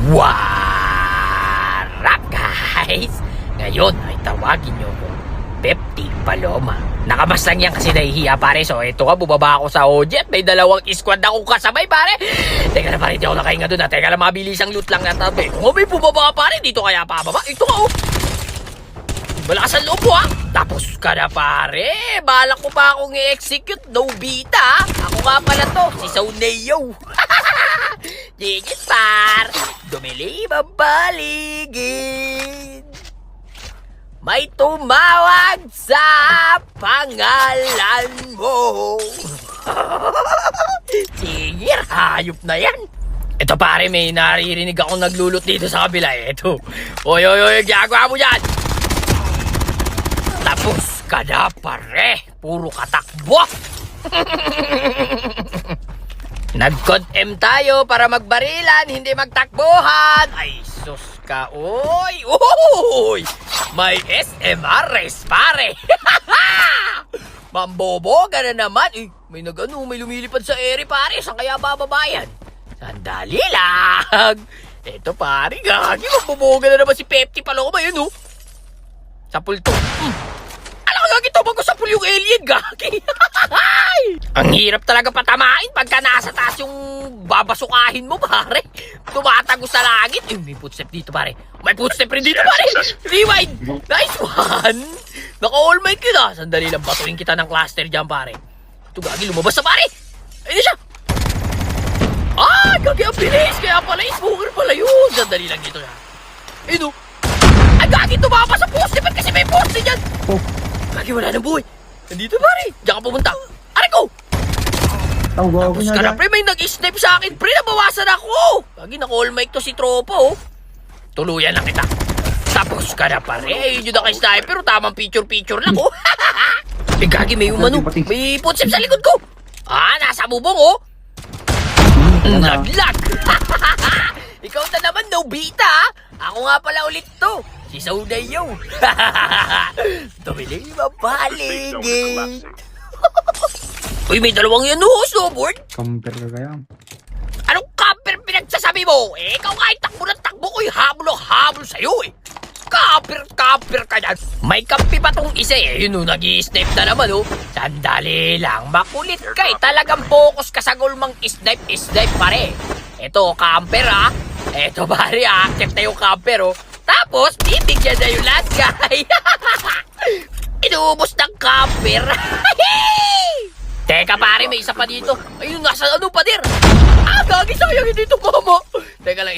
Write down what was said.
Warap guys! Ngayon ay tawagin nyo ko Pepti Paloma. Nakamas lang yan kasi nahihiya pare. So ito nga, bubaba ako sa Ojet. May dalawang squad na akong kasabay pare. Teka na pare, hindi ako nakahinga doon. Teka lang, mabilisang loot lang na tabi. Kung may bubaba pare, dito kaya pababa. Ito nga oh. Malakas ang loob mo ha. Tapos ka na pare. Balak ko pa akong i-execute. No bita. Ako nga pala to, si Sauneo. Digit par. Dumili mabaligid. May tumawag sa pangalan mo. Sige, hayop na yan. Ito pare, may naririnig akong naglulot dito sa kabila. Ito. Oy, gagawa mo dyan. Tapos ka na pare. Puro katakbo. Nag-cod-M tayo para magbarilan, hindi magtakbuhan. Ay, sus ka, oy. Uy! May SMRs, pare. Mamboboga na naman. Eh, may may lumilipad sa ere, pare. Saan kaya bababayan? Sandali lang. Eto, pare, gagi. Mamboboga na naman si Pepti Paloma. Yun, oh. Sapul to. Alam ko, gagi, tumag ko sapul yung alien, gagi. Ang hirap talaga patamain pagka nasa taas yung babasukahin mo, pare. Tumatagos sa langit. Eh, may footstep dito, pare. May footstep rin dito, pare. Rewind. Nice one. Naka-all mic yun, ah. Sandali lang, batuin kita ng cluster dyan, pare. Ito, gagi, lumabas na, pare. Ayun na siya. Ah, gagi, ang bilis. Kaya pala, smoker pala yun. Sandali lang dito, ha. Ayun, oh. Ay, gagi, tumapa sa poste. Ba't kasi may poste dyan? Oh. Gagi, wala nang buhay. Nandito, pare. Diyan ka pumunta. Aray ko! Tapos ka na, pre. May nag-snipe sa akin, pre. Nabawasan ako. Gagi, naka-all mic to si tropa, oh. Tuluyan lang kita. Tapos ka na, pare. Yun na kay sniper. Tamang picture-picture lang, oh. Eh, gagi, may umano. May footstep sa likod ko. Ah, nasa bubong, oh. Naglag. Ikaw na naman, Nobita. Ako nga pala ulit to. Si Sauneo. Tumili mabaligid. Uy, may dalawang yan, oh. Snowboard. Camper ka kaya? Anong camper pinagsasabi mo? Eh, ikaw kahit takbo ng takbo ko'y habol sa'yo, eh. Camper ka dyan. May kampi pa tong isa, eh. Yun, nag-i-snipe na naman, oh. Sandali lang. Makulit ka, eh. Talagang focus ka sa gulmang snipe, pare. Ito, camper, ah. Ito, pare, ah. Active na yung camper, oh. Tapos, bibigyan na yung last guy. Inuubos ng camper. Teka, pare, may isa pa dito. Ayun, nasa ano, pader. Ah, gagi, sayang hindi ito, mama. Teka lang,